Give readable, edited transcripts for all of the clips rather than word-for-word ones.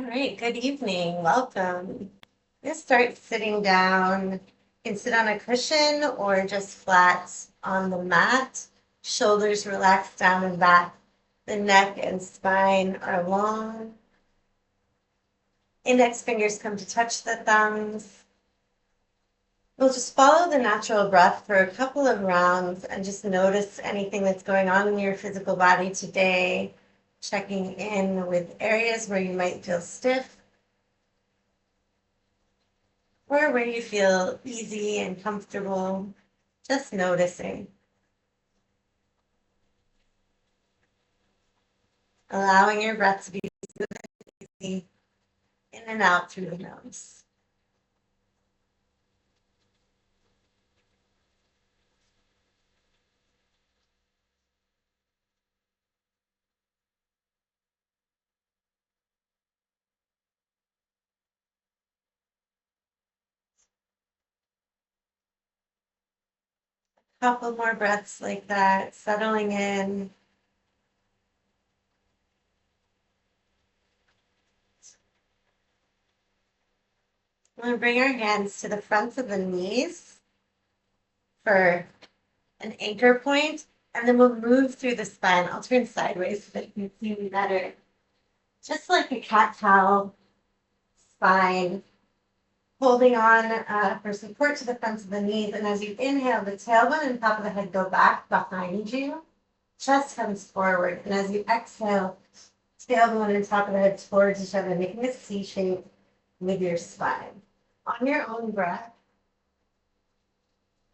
right, good evening. Welcome. Just start sitting down. You can sit on a cushion or just flat on the mat. Shoulders relaxed down and back. The neck and spine are long. Index fingers come to touch the thumbs. We'll just follow the natural breath for a couple of rounds and just notice anything that's going on in your physical body today. Checking in with areas where you might feel stiff or where you feel easy and comfortable, just noticing, allowing your breath to be easy in and out through the nose. Couple more breaths like that, settling in. We're going to bring our hands to the fronts of the knees for an anchor point, and then we'll move through the spine. I'll turn sideways so that you can see me better. Just like a cat-cow spine, holding on for support to the fronts of the knees. And as you inhale, the tailbone and top of the head go back behind you. Chest comes forward. And as you exhale, tailbone and top of the head towards each other, making a C shape with your spine. On your own breath,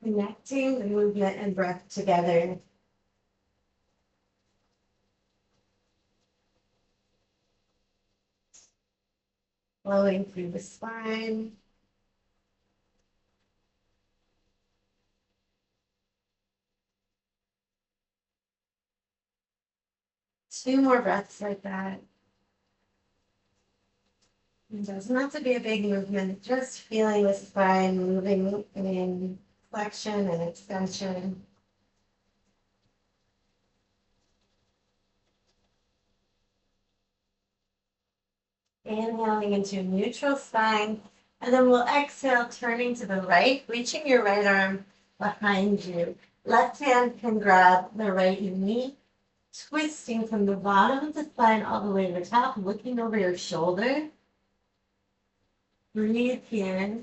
connecting the movement and breath together. Flowing through the spine. Two more breaths like that. It doesn't have to be a big movement, just feeling the spine moving in flexion and extension. Inhaling into a neutral spine, and then we'll exhale, turning to the right, reaching your right arm behind you. Left hand can grab the right knee, twisting from the bottom of the spine all the way to the top, looking over your shoulder. Breathe here.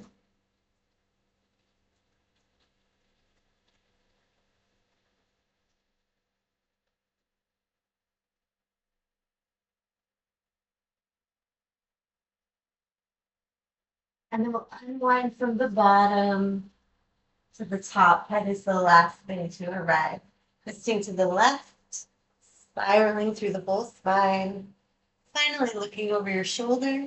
And then we'll unwind from the bottom to the top. Head is the last thing to arrive. Twisting to the left, spiraling through the whole spine. Finally looking over your shoulder.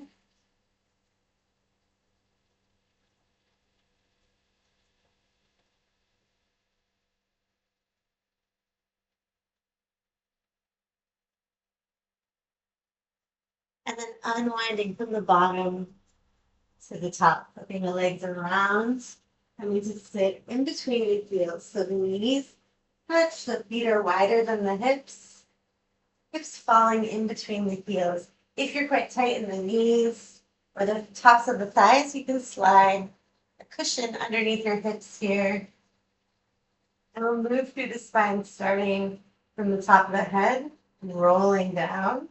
And then unwinding from the bottom to the top, flipping the legs around. And we just sit in between the heels. So the knees touch, the feet are wider than the hips. Hips falling in between the heels. If you're quite tight in the knees or the tops of the thighs, you can slide a cushion underneath your hips here. And we'll move through the spine, starting from the top of the head, rolling down,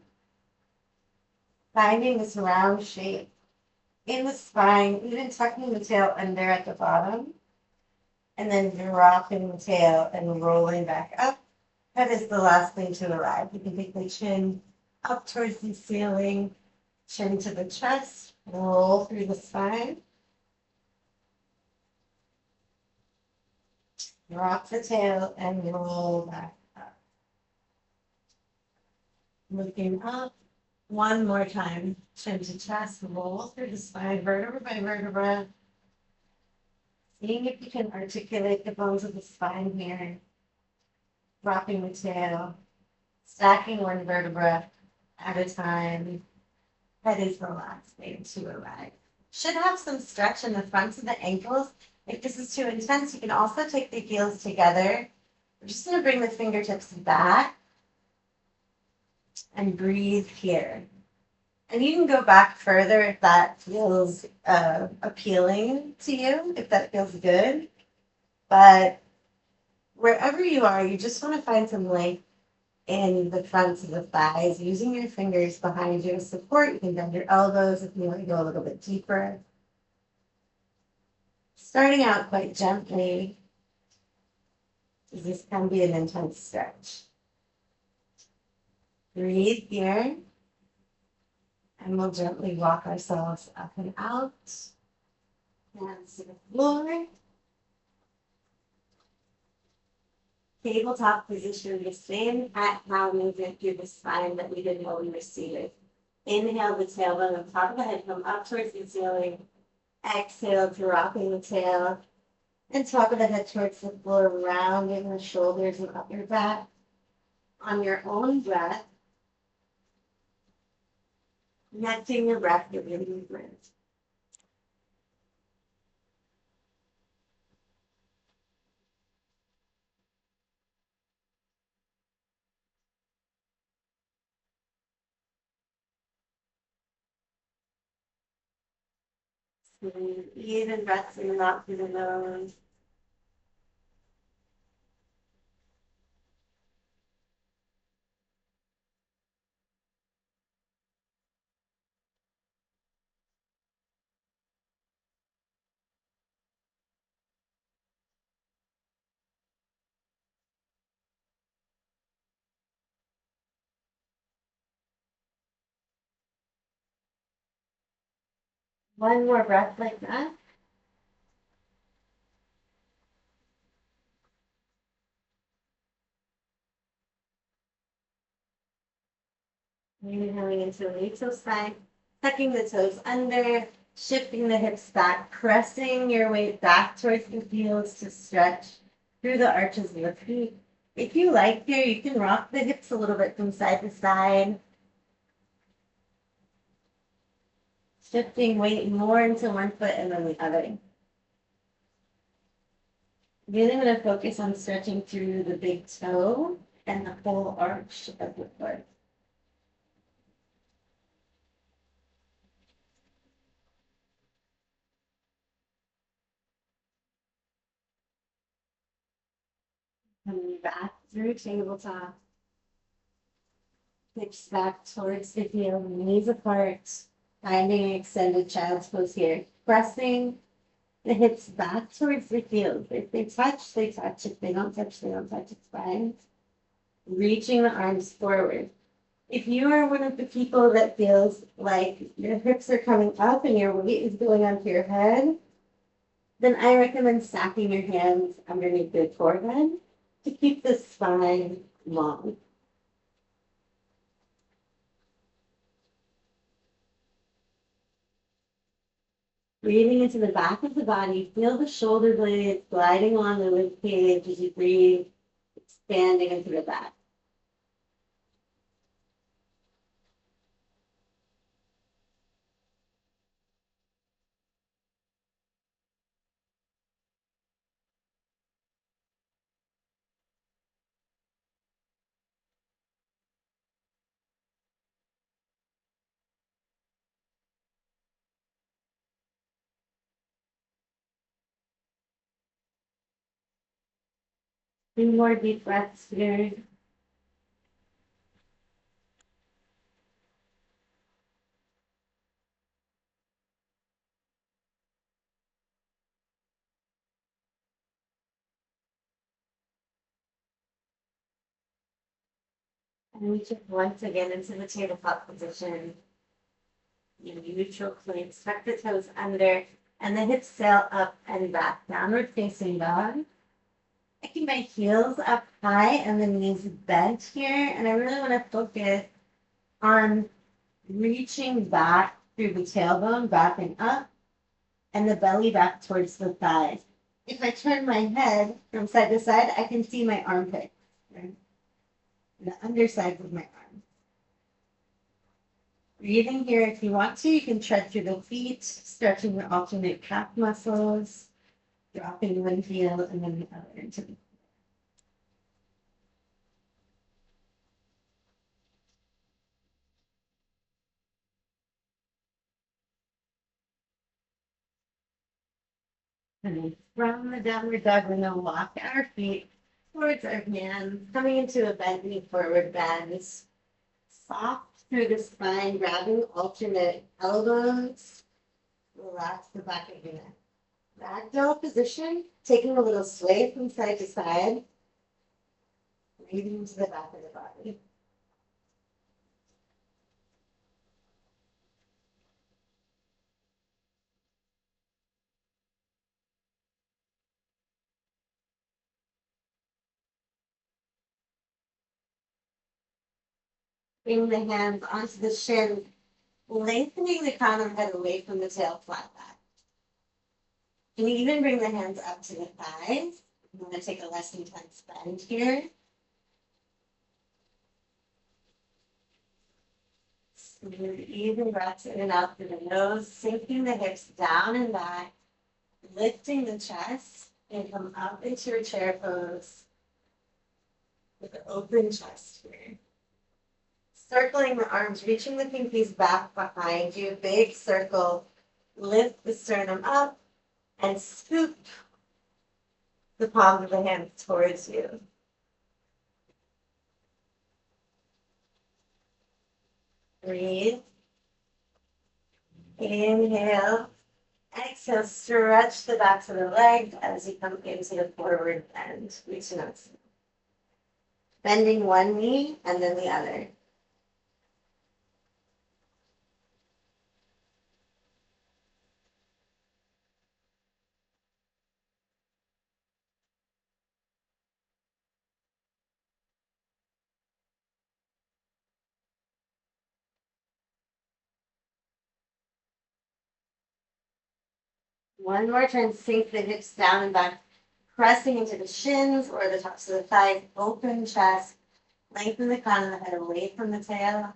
finding this round shape in the spine, even tucking the tail under at the bottom, and then dropping the tail and rolling back up. That is the last thing to arrive. You can take the chin up towards the ceiling, chin to the chest, roll through the spine. Drop the tail and roll back up. Looking up. One more time. Chin to chest, roll through the spine, vertebra by vertebra. Seeing if you can articulate the bones of the spine here. Dropping the tail. Stacking one vertebra at a time. That is the last thing to arrive. Should have some stretch in the fronts of the ankles. If this is too intense, you can also take the heels together. We're just going to bring the fingertips back and breathe here. And you can go back further if that feels appealing to you, if that feels good. But wherever you are, you just want to find some length in the fronts of the thighs, using your fingers behind you as support. You can bend your elbows if you want to go a little bit deeper. Starting out quite gently, this can be an intense stretch. Breathe here, and we'll gently walk ourselves up and out. Hands to the floor. Tabletop position, the same cat-cow movement through the spine that we did while we were seated. Inhale the tailbone on top of the head, come up towards the ceiling. Exhale, dropping the tail and top of the head towards the floor, rounding the shoulders and up your back. On your own breath, connecting your breath with your movement. Even breaths in and out through the nose. One more breath like that. Inhaling into the neutral spine, tucking the toes under, shifting the hips back, pressing your weight back towards the heels to stretch through the arches of the feet. If you like here, you can rock the hips a little bit from side to side, shifting weight more into one foot and then the other. Really going to focus on stretching through the big toe and the whole arch of the foot. Coming back through tabletop. Hips back towards the heel, knees apart, finding an extended child's pose here. Pressing the hips back towards the heels. If they touch, they touch. If they don't touch, they don't touch. It's fine. Reaching the arms forward. If you are one of the people that feels like your hips are coming up and your weight is going onto your head, then I recommend stacking your hands underneath your forehead to keep the spine long. Breathing into the back of the body, feel the shoulder blades gliding along the rib cage as you breathe, expanding into the back. Two more deep breaths here. And we shift once again into the tabletop position. In neutral plank, tuck the toes under, and the hips sail up and back. Downward facing dog. I keep my heels up high and the knees bent here, and I really want to focus on reaching back through the tailbone, backing up, and the belly back towards the thighs. If I turn my head from side to side, I can see my armpits, right? The undersides of my arms. Breathing here, if you want to, you can tread through the feet, stretching the alternate calf muscles, dropping one heel and then the other into the And then from the downward dog, we're going to walk our feet towards our hands, coming into a bending forward bend. Soft through the spine, grabbing alternate elbows. Relax the back of your neck. Ragdoll position, taking a little sway from side to side, breathing to the back of the body. Bring the hands onto the shin, lengthening the crown of the head away from the tail, flat back. You can even bring the hands up to the thighs. I'm going to take a less intense bend here. Smooth, even breaths in and out through the nose, sinking the hips down and back, lifting the chest, and come up into your chair pose with an open chest here. Circling the arms, reaching the pinkies back behind you, big circle, lift the sternum up, and scoop the palms of the hands towards you. Breathe. Inhale. Exhale, stretch the backs of the legs as you come into the forward bend, reaching up. Bending one knee and then the other. One more time, sink the hips down and back, pressing into the shins or the tops of the thighs, open chest, lengthen the crown of the head away from the tail,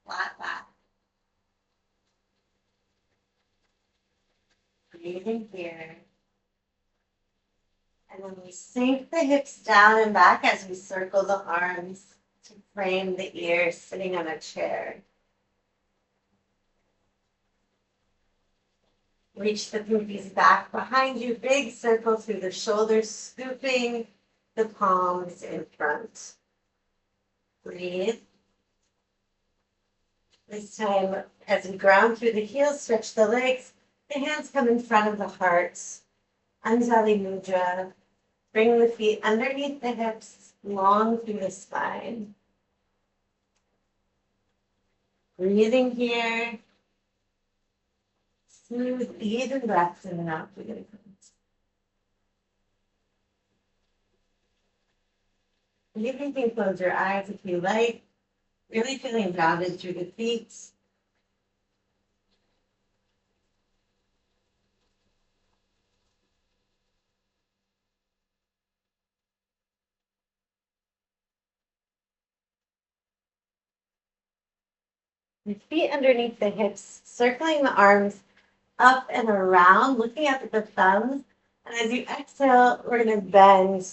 flat back. Breathing here. And then we sink the hips down and back as we circle the arms to frame the ears sitting on a chair. Reach the pinkies back behind you, big circle through the shoulders, scooping the palms in front. Breathe. This time, as we ground through the heels, stretch the legs, the hands come in front of the heart. Anjali Mudra. Bring the feet underneath the hips, long through the spine. Breathing here. Smooth, even breaths in and out through the nose. You can close your eyes if you like. Really feeling grounded through the feet. The feet underneath the hips, circling the arms up and around, looking up at the thumbs. And as you exhale, we're going to bend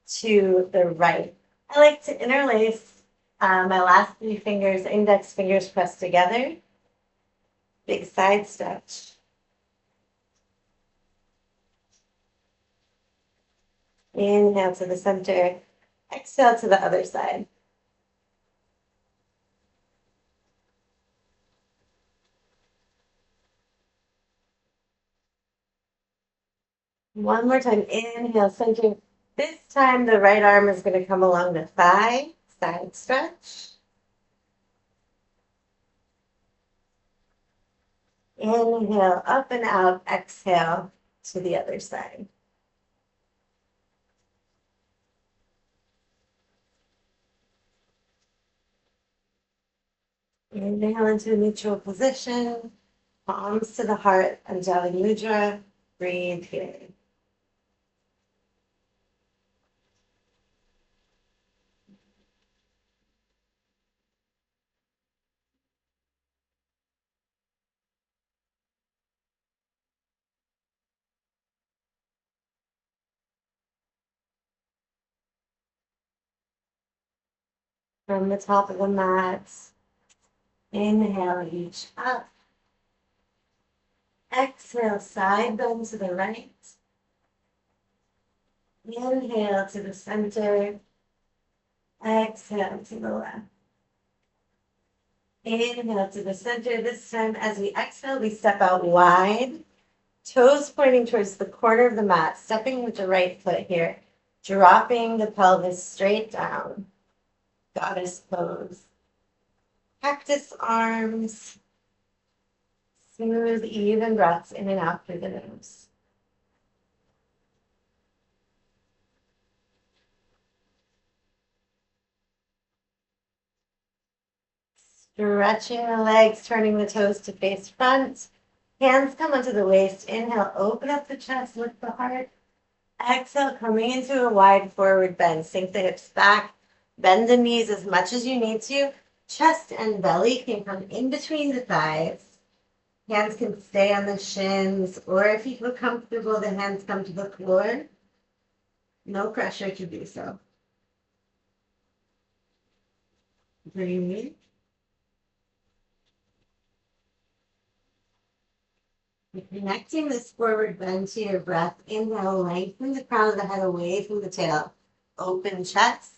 to the right. I like to interlace my last three fingers, index fingers pressed together. Big side stretch. Inhale to the center. Exhale to the other side. One more time. Inhale, center. This time the right arm is going to come along the thigh. Side stretch. Inhale, up and out. Exhale to the other side. Inhale into a neutral position. Palms to the heart, Anjali Mudra. Breathe here. From the top of the mat, inhale, reach up. Exhale, side bend to the right. Inhale to the center. Exhale to the left. Inhale to the center. This time, as we exhale, we step out wide. Toes pointing towards the corner of the mat, stepping with the right foot here. Dropping the pelvis straight down. Goddess pose. Cactus arms. Smooth, even breaths in and out through the nose. Stretching the legs, turning the toes to face front. Hands come onto the waist. Inhale, open up the chest, lift the heart. Exhale, coming into a wide forward bend. Sink the hips back. Bend the knees as much as you need to. Chest and belly can come in between the thighs. Hands can stay on the shins, or if you feel comfortable, the hands come to the floor. No pressure to do so. Breathe. You're connecting this forward bend to your breath. Inhale, lengthen the crown of the head away from the tail. Open chest.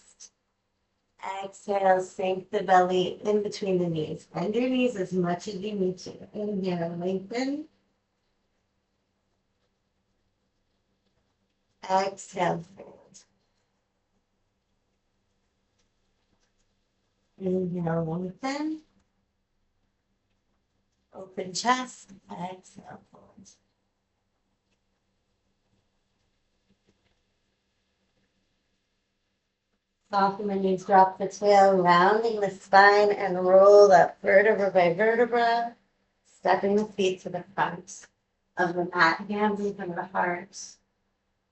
Exhale, sink the belly in between the knees. Bend your knees as much as you need to. Inhale, lengthen. Exhale, fold. Inhale, lengthen. Open chest. Exhale, fold. Soften the knees, drop the tail, rounding the spine, and roll up vertebra by vertebra, stepping the feet to the front of the mat, hands in front of the heart.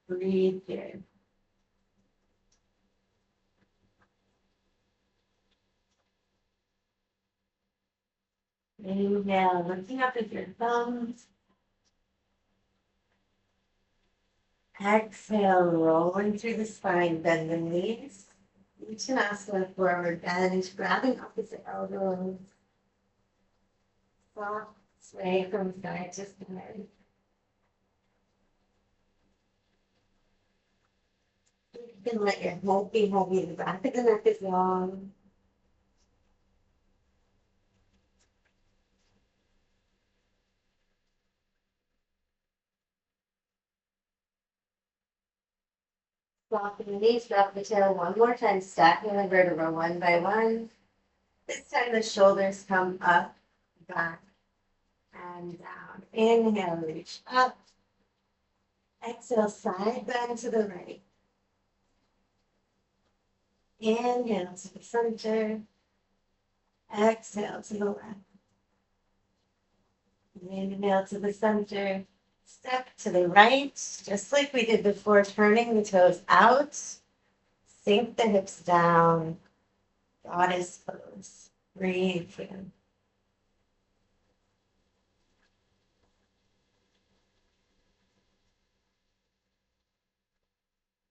Breathe here. Inhale, lifting up with your thumbs. Exhale, rolling through the spine, bend the knees. Uttanasana, forward bend, grabbing opposite elbows. Soft sway from side to side. You can let your head be heavy, the back of the neck is long. Soften the knees, drop the tail one more time, stacking the vertebra one by one. This time the shoulders come up, back, and down. Inhale, reach up. Exhale, side bend to the right. Inhale to the center. Exhale to the left. Inhale to the center. Step to the right, just like we did before, turning the toes out. Sink the hips down. Goddess pose. Breathe in.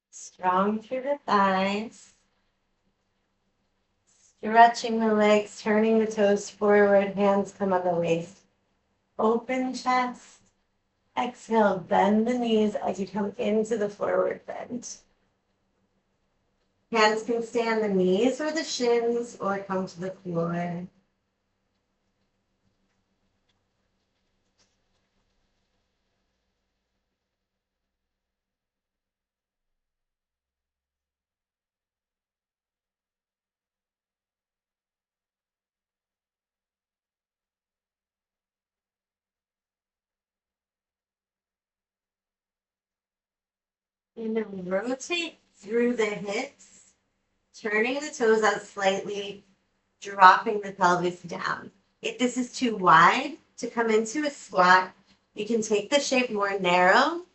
Strong through the thighs. Stretching the legs, turning the toes forward, hands come on the waist. Open chest. Exhale, bend the knees as you come into the forward bend. Hands can stay on the knees or the shins or come to the floor. And then rotate through the hips, turning the toes out slightly, dropping the pelvis down. If this is too wide to come into a squat, you can take the shape more narrow,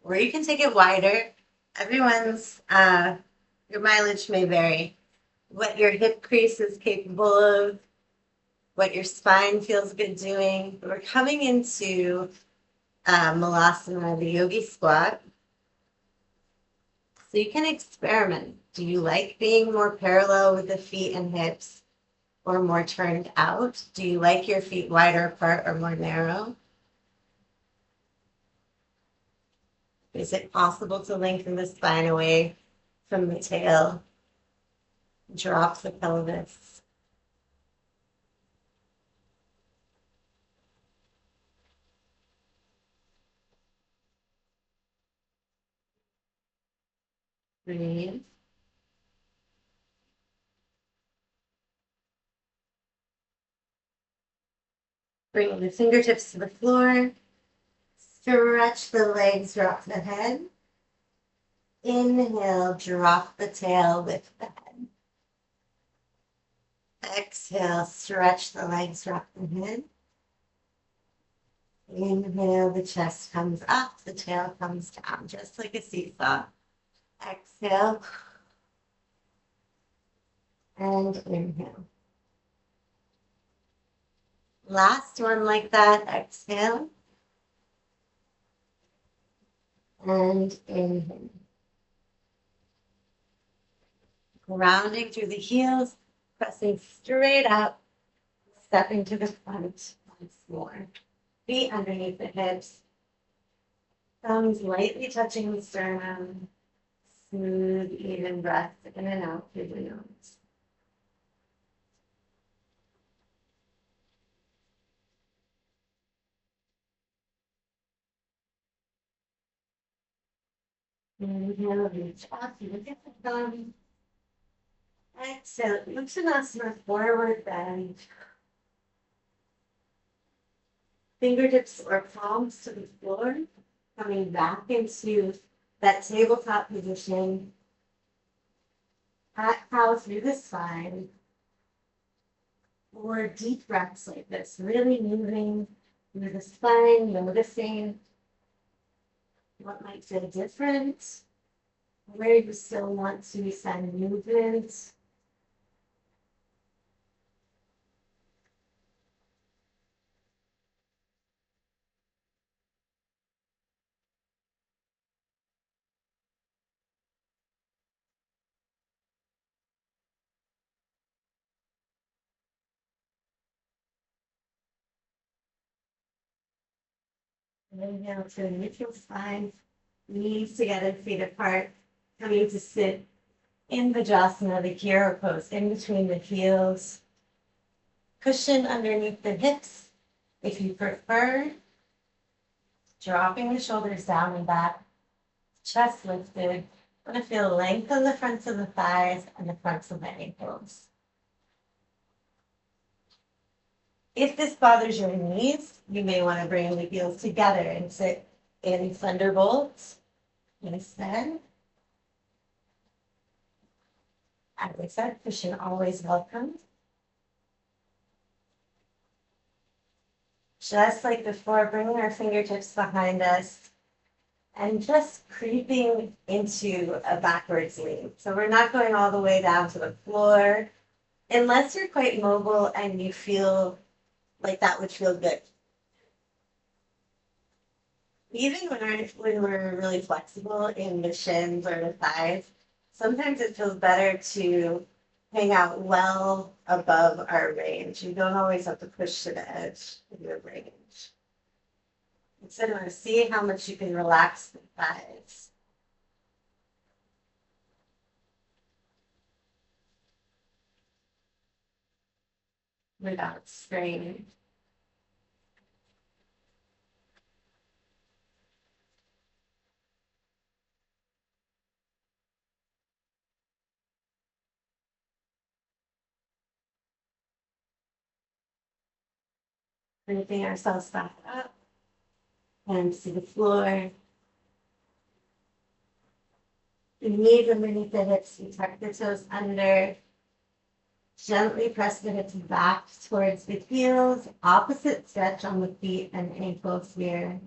or you can take it wider. Everyone's, your mileage may vary. What your hip crease is capable of, what your spine feels good doing. We're coming into Malasana, the yogi squat. So you can experiment. Do you like being more parallel with the feet and hips or more turned out? Do you like your feet wider apart or more narrow? Is it possible to lengthen the spine away from the tail? Drop the pelvis. Breathe. Bring the fingertips to the floor. Stretch the legs, drop the head. Inhale, drop the tail, lift the head. Exhale, stretch the legs, drop the head. Inhale, the chest comes up, the tail comes down, just like a seesaw. Exhale. And inhale. Last one like that. Exhale. And inhale. Grounding through the heels, pressing straight up, stepping to the front once more. Feet underneath the hips. Thumbs lightly touching the sternum. Smooth, even breath in and out through the nose. Inhale, reach up, look at the thumb. Exhale, Uttanasana, forward bend. Fingertips or palms to the floor, coming back into that tabletop position. Cat cow through the spine. Or deep breaths like this, really moving through the spine, noticing what might feel different, where you still want to send movement. Inhale to a neutral spine, knees together, feet apart, coming to sit in the Vajrasana, the hero pose, in between the heels. Cushion underneath the hips, if you prefer. Dropping the shoulders down and back, chest lifted. I'm going to feel length on the fronts of the thighs and the fronts of the ankles. If this bothers your knees, you may want to bring the heels together and sit in thunderbolts instead. As I said, cushion always welcome. Just like before, bringing our fingertips behind us and just creeping into a backwards lean. So we're not going all the way down to the floor, unless you're quite mobile and you feel like that would feel good. Even when we're really flexible in the shins or the thighs, sometimes it feels better to hang out well above our range. You don't always have to push to the edge of your range. Instead, want to see how much you can relax the thighs without straining. Lifting ourselves back up, hands to the floor. The knees underneath the hips, you tuck the toes under. Gently press the hips back towards the heels. Opposite stretch on the feet and ankles here.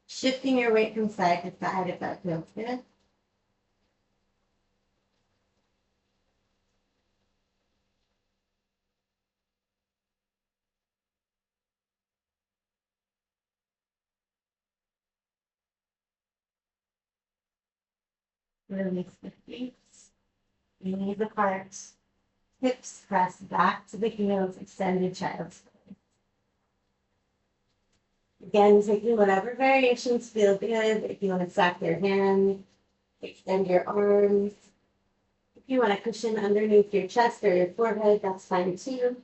Shifting your weight from side to side if that feels good. Release the feet. Knees apart. Hips press back to the heels. Extended child's pose. Again, taking whatever variations feel good. If you want to stack your hands, extend your arms. If you want to cushion underneath your chest or your forehead, that's fine too.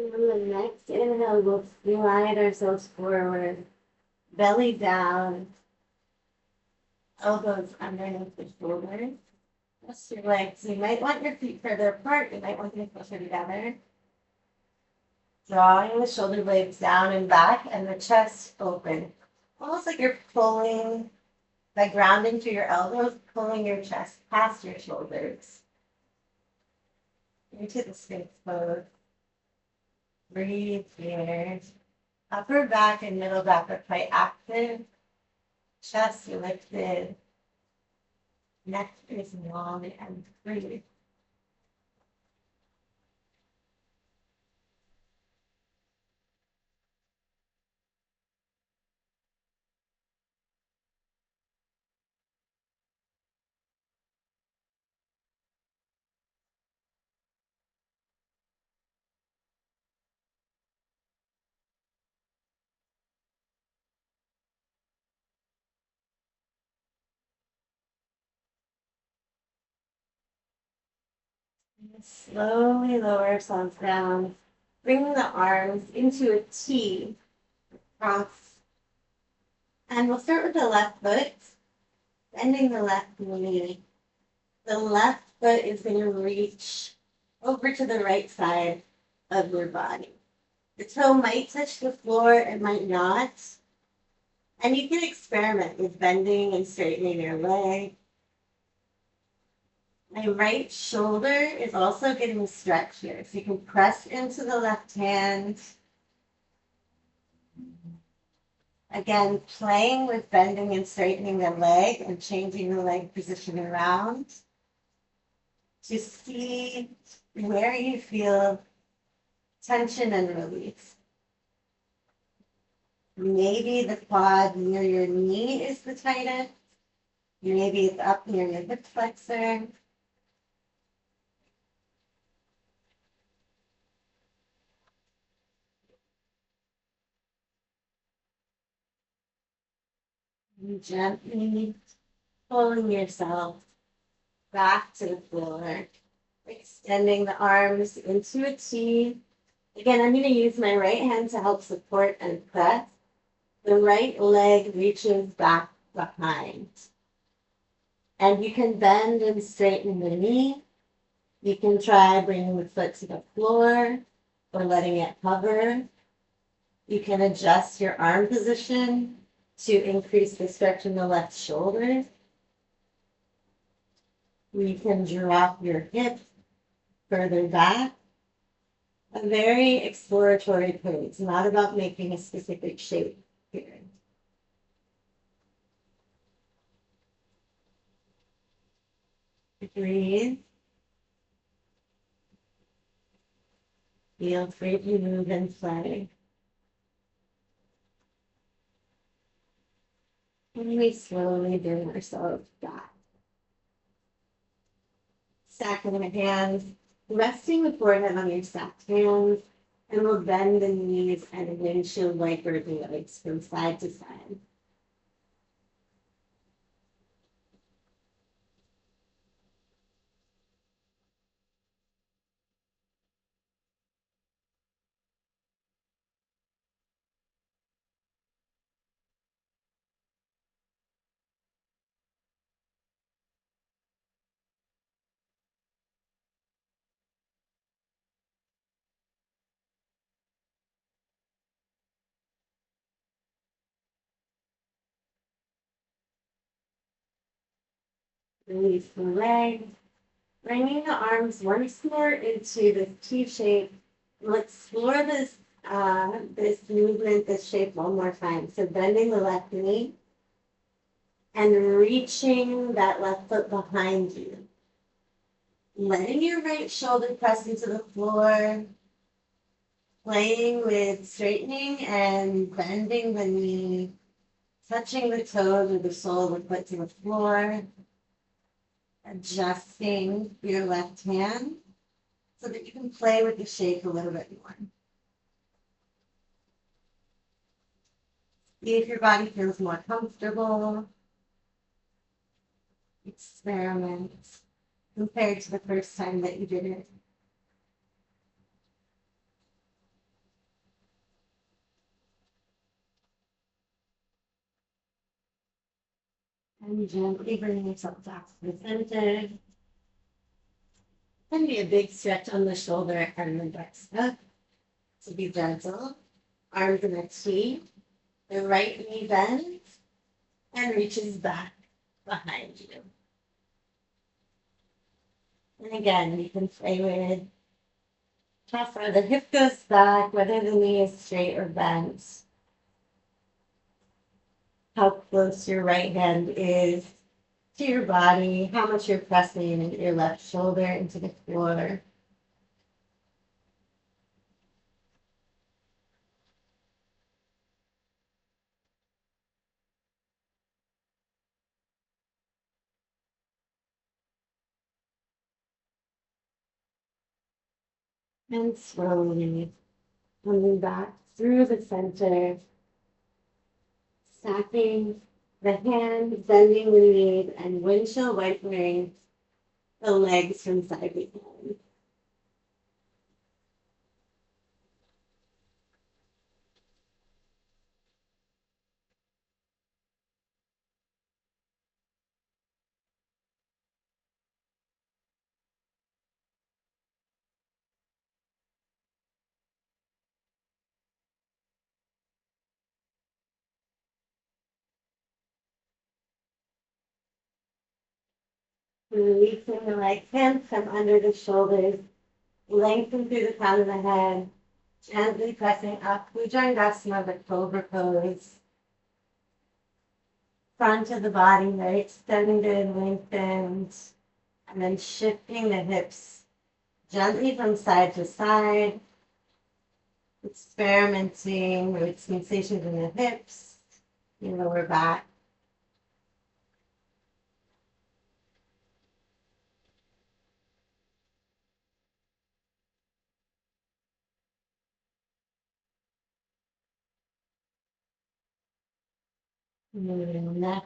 And on the next inhale, we'll slide ourselves forward, belly down, elbows underneath the shoulders. Press your legs. You might want your feet further apart. You might want them closer together. Drawing the shoulder blades down and back and the chest open. Almost like you're pulling, by grounding through your elbows, pulling your chest past your shoulders into the Sphinx pose. Breathe here. Upper back and middle back are quite active. Chest lifted. Neck is long and free. Slowly lower ourselves down. Bring the arms into a T. Cross. And we'll start with the left foot. Bending the left knee. The left foot is going to reach over to the right side of your body. The toe might touch the floor, it might not. And you can experiment with bending and straightening your leg. My right shoulder is also getting stretched here. So you can press into the left hand. Again, playing with bending and straightening the leg and changing the leg position around to see where you feel tension and release. Maybe the quad near your knee is the tightest. Maybe it's up near your hip flexor. And gently pulling yourself back to the floor, extending the arms into a T. Again, I'm going to use my right hand to help support and press. The right leg reaches back behind. And you can bend and straighten the knee. You can try bringing the foot to the floor or letting it hover. You can adjust your arm position to increase the stretch in the left shoulder. You can drop your hips further back. A very exploratory pose. It's not about making a specific shape here. Breathe. Feel free to move and play. And we slowly bring ourselves back. Stacking the hands, resting the forehead on your stacked hands, and we'll bend the knees and windshield wiper the legs from side to side. Release the leg. Bringing the arms once more into this T shape. We'll explore this movement, this shape one more time. So bending the left knee and reaching that left foot behind you. Letting your right shoulder press into the floor. Playing with straightening and bending the knee. Touching the toes with the sole of the foot to the floor. Adjusting your left hand so that you can play with the shape a little bit more. See if your body feels more comfortable. Experiment compared to the first time that you did it. And gently bring yourself back to the center. Can be a big stretch on the shoulder and the back. So be gentle. Arms in a T. The right knee bends and reaches back behind you. And again, you can play with how far the hip goes back, whether the knee is straight or bent. How close your right hand is to your body, how much you're pressing your left shoulder into the floor. And slowly coming back through the center, stacking the hands, bending the knees, and windshield wiping the legs from side to side. Releasing the right hand from under the shoulders, lengthen through the crown of the head, gently pressing up, Bhujangasana, the cobra pose. Front of the body very extended, lengthened, and then shifting the hips gently from side to side, experimenting with sensations in the hips, your lower back. Moving the neck.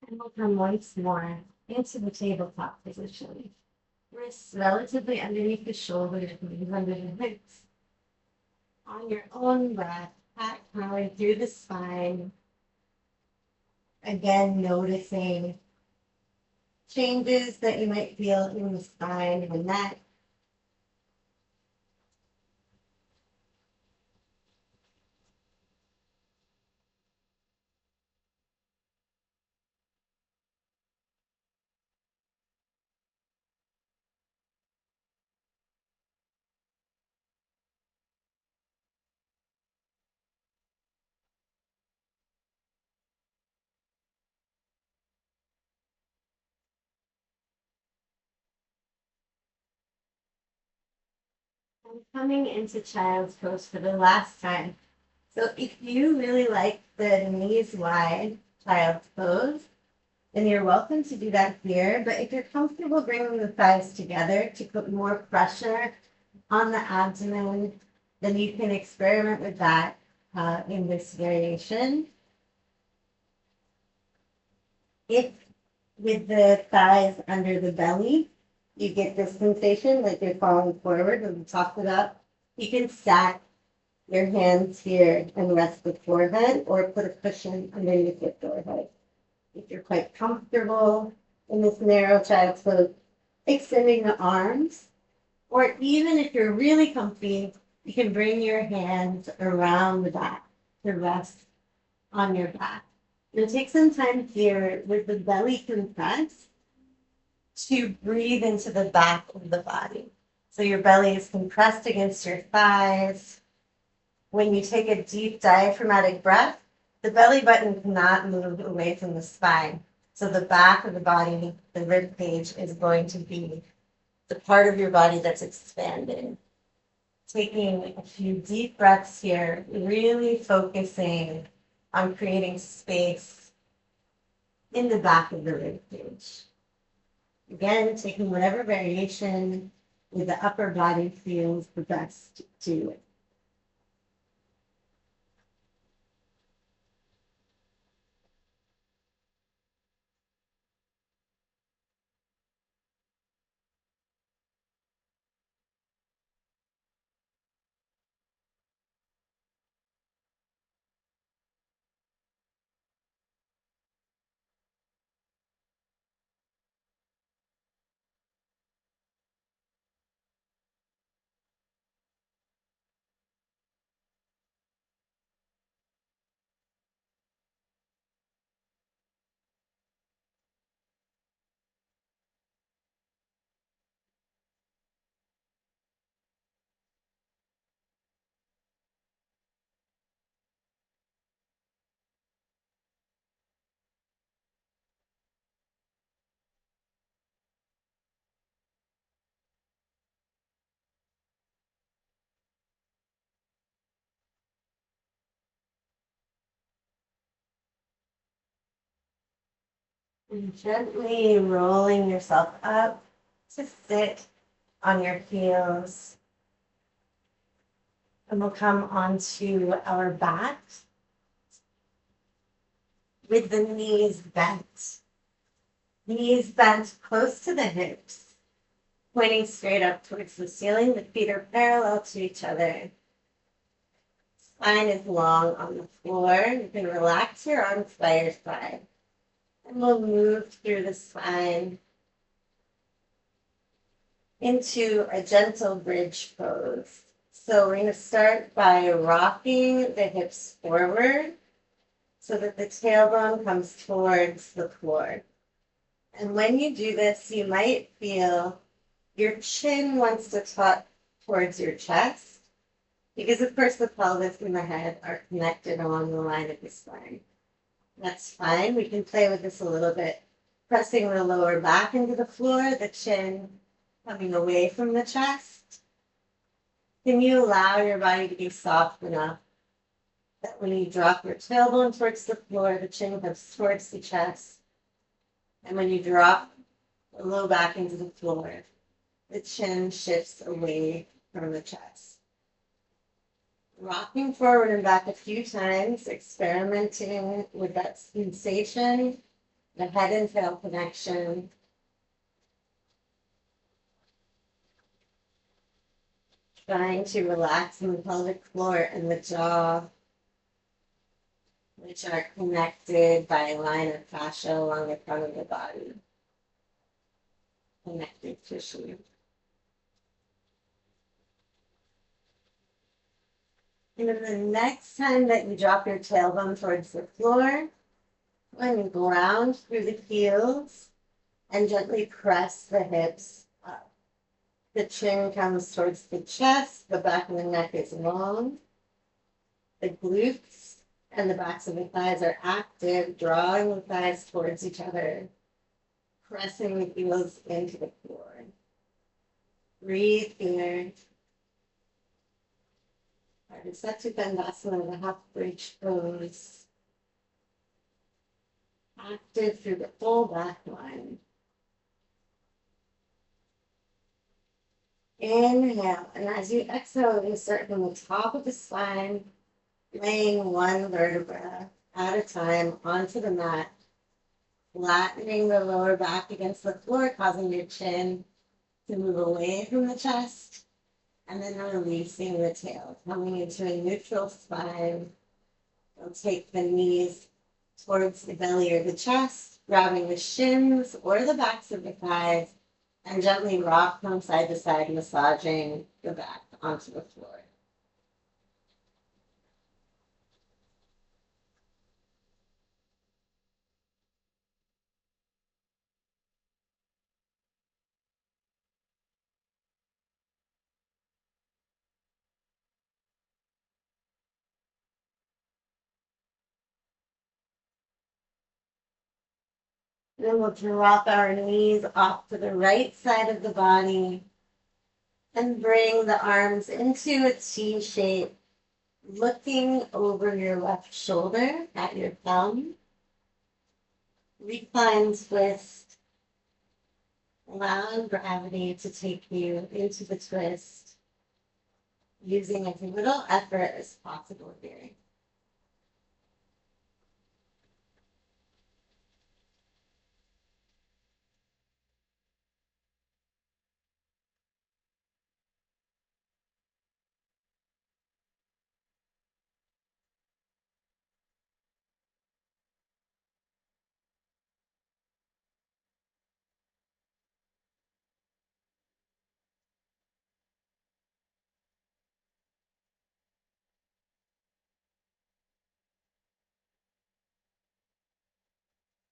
And we'll come once more into the tabletop position. Wrists relatively underneath the shoulders, knees under the hips. On your own breath, cat powering through the spine. Again, noticing changes that you might feel in the spine and the neck. I'm coming into child's pose for the last time. So if you really like the knees wide child's pose, then you're welcome to do that here. But if you're comfortable bringing the thighs together to put more pressure on the abdomen, then you can experiment with that in this variation. If with the thighs under the belly, you get this sensation like you're falling forward, when we talked about, you can stack your hands here and rest the forehead or put a cushion underneath your forehead. If you're quite comfortable in this narrow child's pose, extending the arms, or even if you're really comfy, you can bring your hands around the back to rest on your back. Now take some time here with the belly compressed to breathe into the back of the body. So your belly is compressed against your thighs. When you take a deep diaphragmatic breath, the belly button cannot move away from the spine. So the back of the body, the rib cage, is going to be the part of your body that's expanding. Taking a few deep breaths here, really focusing on creating space in the back of the rib cage. Again, taking whatever variation with the upper body feels the best to you. And gently rolling yourself up to sit on your heels. And we'll come onto our backs with the knees bent. Knees bent close to the hips, pointing straight up towards the ceiling. The feet are parallel to each other. Spine is long on the floor. You can relax your arms by your side. And we'll move through the spine into a gentle bridge pose. So we're going to start by rocking the hips forward so that the tailbone comes towards the floor. And when you do this, you might feel your chin wants to tuck towards your chest because, of course, the pelvis and the head are connected along the line of the spine. That's fine. We can play with this a little bit, pressing the lower back into the floor, the chin coming away from the chest. Can you allow your body to be soft enough that when you drop your tailbone towards the floor, the chin comes towards the chest? And when you drop the low back into the floor, the chin shifts away from the chest. Rocking forward and back a few times, experimenting with that sensation, the head and tail connection. Trying to relax in the pelvic floor and the jaw, which are connected by a line of fascia along the front of the body. Connective tissue. And then the next time that you drop your tailbone towards the floor, when you ground through the heels and gently press the hips up. The chin comes towards the chest, the back of the neck is long. The glutes and the backs of the thighs are active, drawing the thighs towards each other, pressing the heels into the floor. Breathe here. Ardha Bandhasana, the half bridge pose. Active through the full back line. Inhale, and as you exhale, you start from the top of the spine, laying one vertebra at a time onto the mat, flattening the lower back against the floor, causing your chin to move away from the chest, and then releasing the tail, coming into a neutral spine. You'll take the knees towards the belly or the chest, grabbing the shins or the backs of the thighs, and gently rock from side to side, massaging the back onto the floor. Then we'll drop our knees off to the right side of the body and bring the arms into a T shape, looking over your left shoulder at your thumb. Recline twist, allowing gravity to take you into the twist, using as little effort as possible here.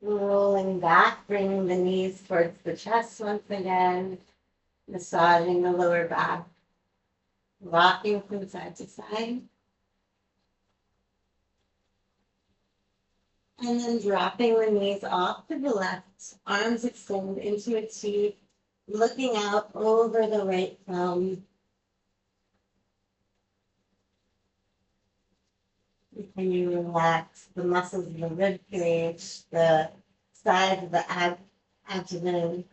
Rolling back, bringing the knees towards the chest once again, massaging the lower back, rocking from side to side. And then dropping the knees off to the left, arms extend into a T, looking out over the right thumb. Can you relax the muscles of the rib cage, the side of the abdomen,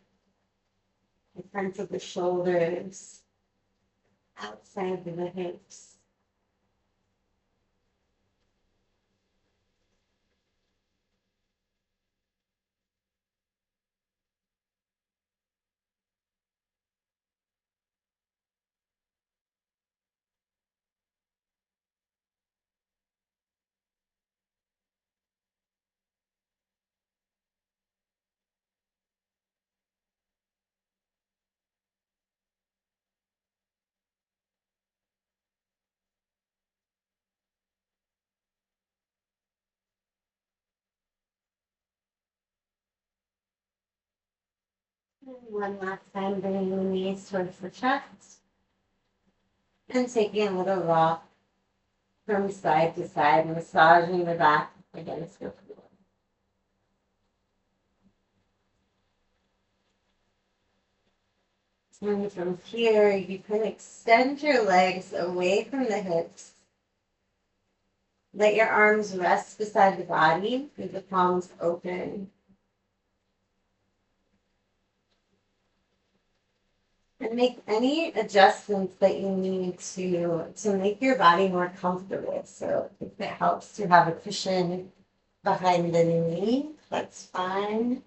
the front of the shoulders, outside of the hips. One last time, bringing the knees towards the chest and taking a little rock from side to side, massaging the back against the floor. And from here, you can extend your legs away from the hips. Let your arms rest beside the body with the palms open. And make any adjustments that you need to make your body more comfortable. So if it helps to have a cushion behind the knee, that's fine.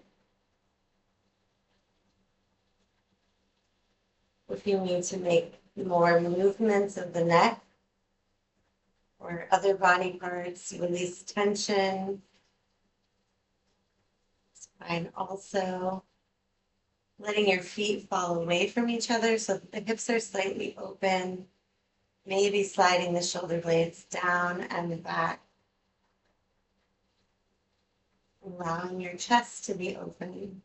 If you need to make more movements of the neck or other body parts, release tension, it's fine also. Letting your feet fall away from each other so that the hips are slightly open. Maybe sliding the shoulder blades down and back. Allowing your chest to be open.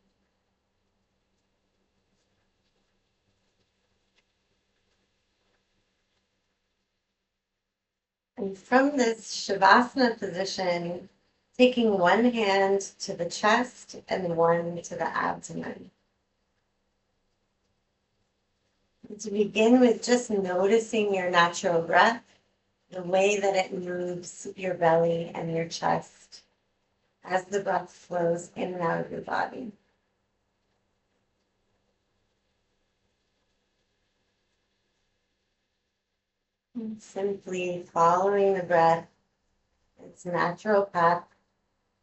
And from this Shavasana position, taking one hand to the chest and one to the abdomen. And to begin with, just noticing your natural breath, the way that it moves your belly and your chest as the breath flows in and out of your body. And simply following the breath, its natural path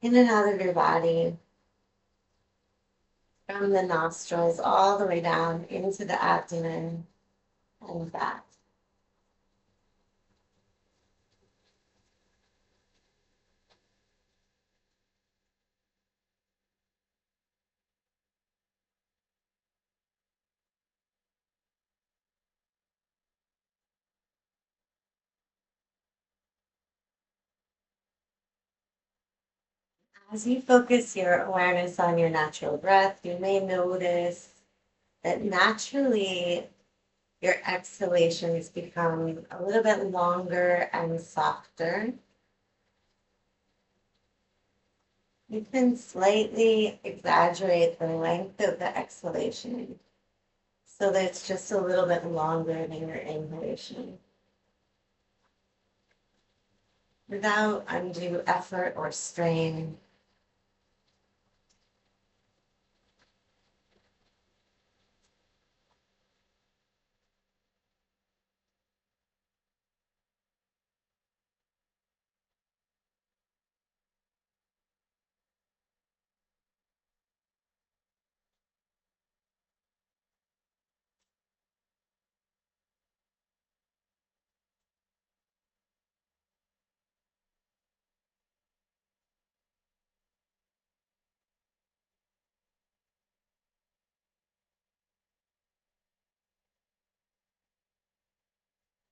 in and out of your body, from the nostrils all the way down into the abdomen and back. As you focus your awareness on your natural breath, you may notice that naturally your exhalations become a little bit longer and softer. You can slightly exaggerate the length of the exhalation so that it's just a little bit longer than your inhalation without undue effort or strain.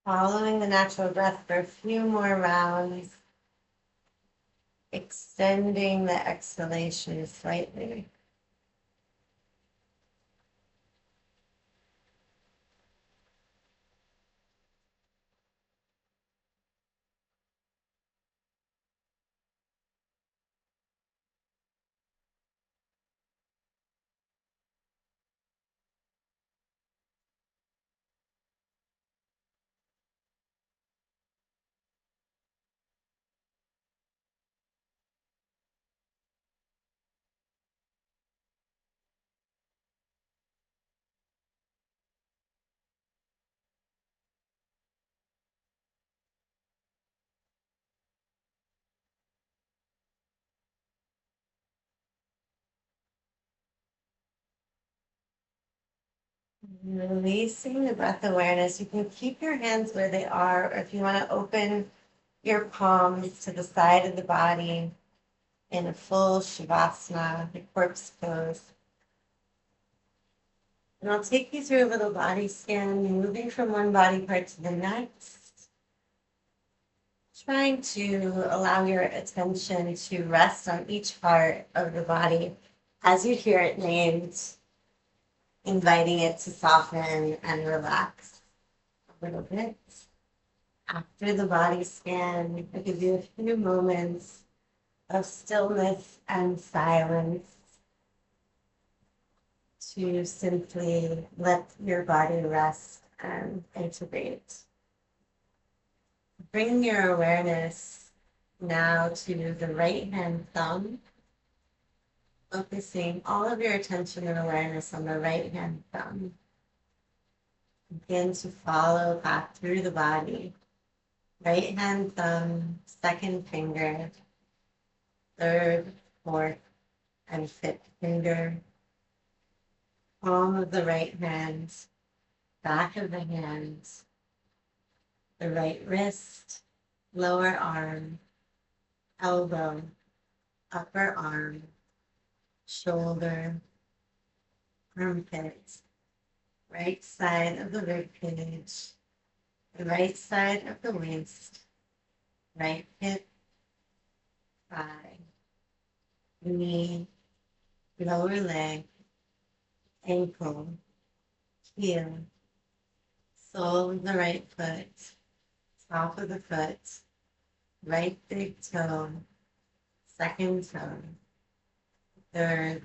Following the natural breath for a few more rounds, extending the exhalation slightly. Releasing the breath awareness. You can keep your hands where they are, or if you want to open your palms to the side of the body in a full Shavasana, the corpse pose. And I'll take you through a little body scan, moving from one body part to the next, trying to allow your attention to rest on each part of the body as you hear it named, inviting it to soften and relax a little bit. After the body scan, I'll give you a few moments of stillness and silence to simply let your body rest and integrate. Bring your awareness now to the right hand thumb, focusing all of your attention and awareness on the right hand thumb. Begin to follow back through the body. Right hand thumb, second finger, third, fourth, and fifth finger. Palm of the right hand, back of the hand, the right wrist, lower arm, elbow, upper arm, shoulder, armpit, right side of the rib cage, the right side of the waist, right hip, thigh, knee, lower leg, ankle, heel, sole of the right foot, top of the foot, right big toe, second toe, third,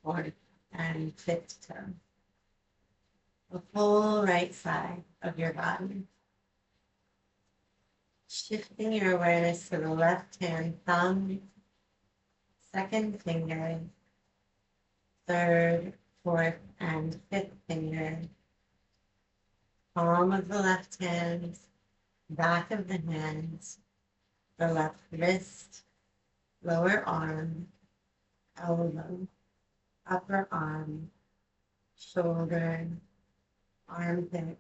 fourth, and fifth toe. The whole right side of your body. Shifting your awareness to the left hand thumb, second finger, third, fourth, and fifth finger. Palm of the left hand, back of the hand, the left wrist, lower arm, elbow, upper arm, shoulder, armpit,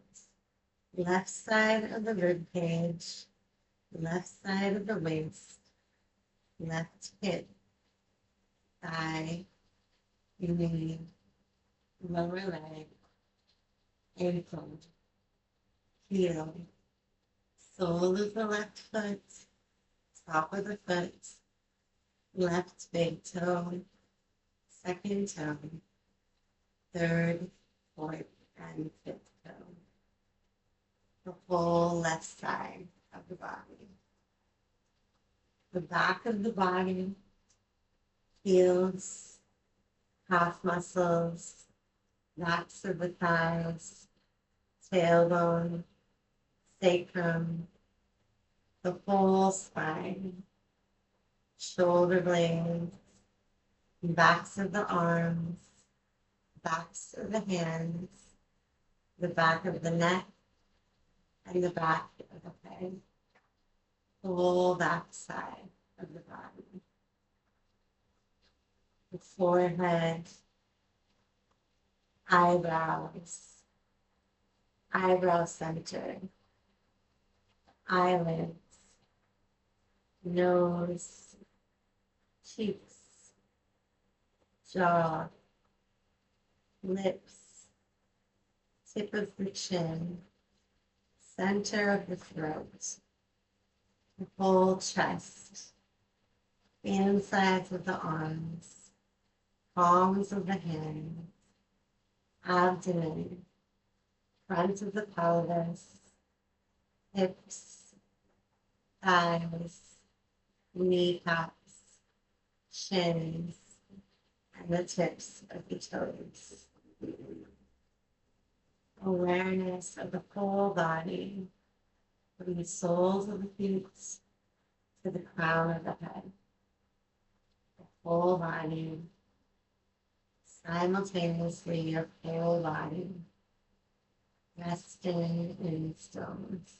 left side of the rib cage, left side of the waist, left hip, thigh, knee, lower leg, ankle, heel, sole of the left foot, top of the foot, left big toe, second toe, third, fourth, and fifth toe. The whole left side of the body. The back of the body, heels, calf muscles, backs of the thighs, tailbone, sacrum, the whole spine, shoulder blades, backs of the arms, backs of the hands, the back of the neck, and the back of the head, the whole back side of the body, the forehead, eyebrows, eyebrow center, eyelids, nose, cheeks, jaw, lips, tip of the chin, center of the throat, the whole chest, the insides of the arms, palms of the hands, abdomen, front of the pelvis, hips, thighs, kneecaps, shins, and the tips of the toes. Awareness of the whole body, from the soles of the feet to the crown of the head. The whole body, simultaneously your whole body, resting in stillness.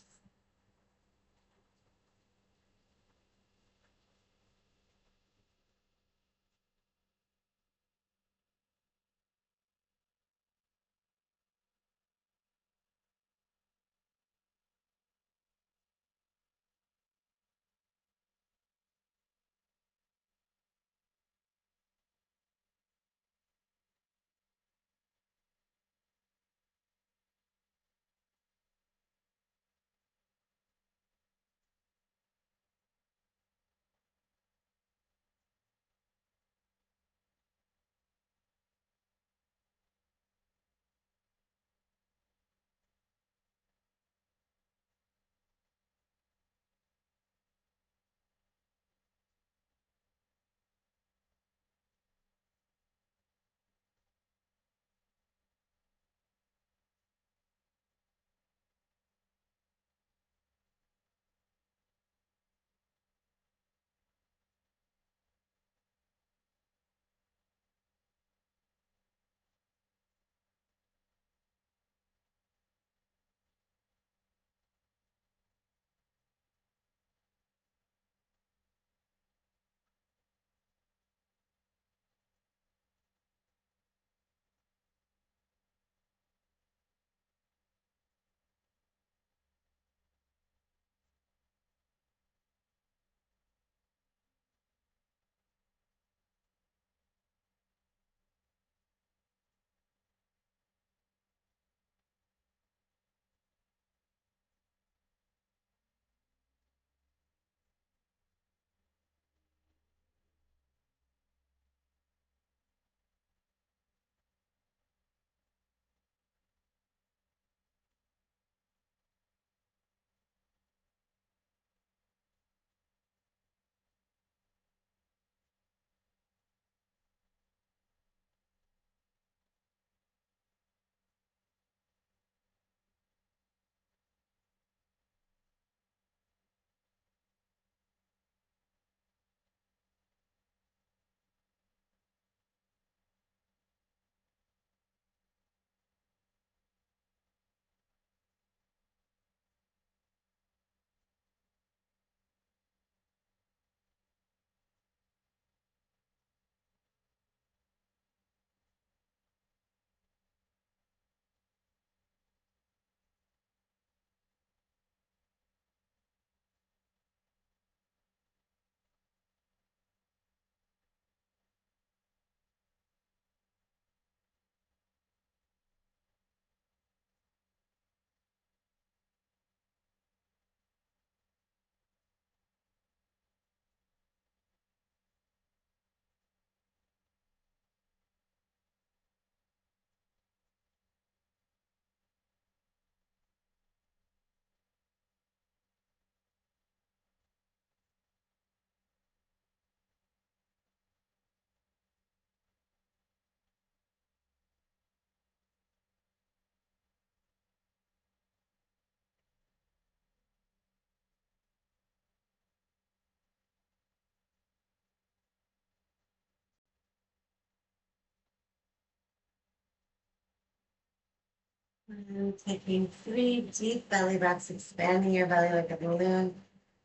And taking 3 deep belly breaths, expanding your belly like a balloon,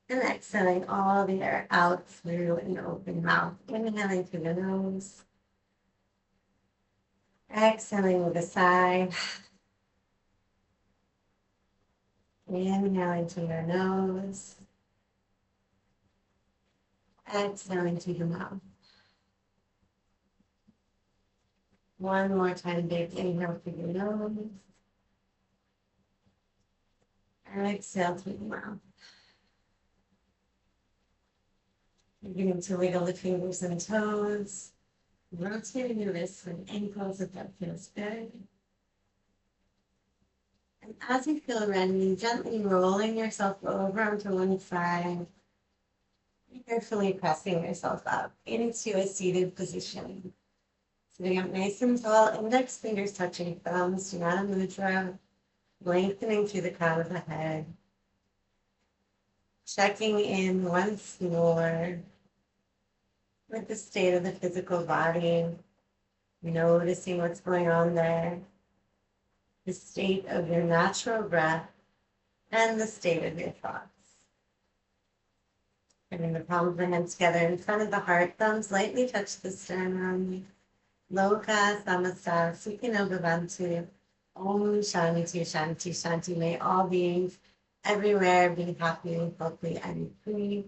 and exhaling all the air out through an open mouth. Inhaling through the nose, exhaling with a sigh. Inhaling through your nose, exhaling through the mouth. One more time, big inhale through your nose, and exhale through the mouth. Beginning to wiggle the fingers and toes, rotating your wrists and ankles if that feels good. And as you feel ready, gently rolling yourself over onto one side, carefully pressing yourself up into a seated position. Sitting up nice and tall, index fingers touching thumbs, Jnana Mudra, lengthening through the crown of the head. Checking in once more with the state of the physical body, noticing what's going on there, the state of your natural breath, and the state of your thoughts. Bringing the palm of the hands together in front of the heart, thumbs lightly touch the sternum. Loka Samasta Sukhino Bhavantu. Om Shanti Shanti Shanti. May all beings everywhere be happy, healthy, and free.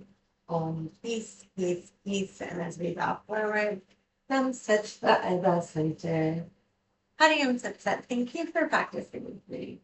Om peace, peace, peace. And as we bow forward, thumbs touch the eyebrow center. Hari Om Sat Sat. Thank you for practicing with me.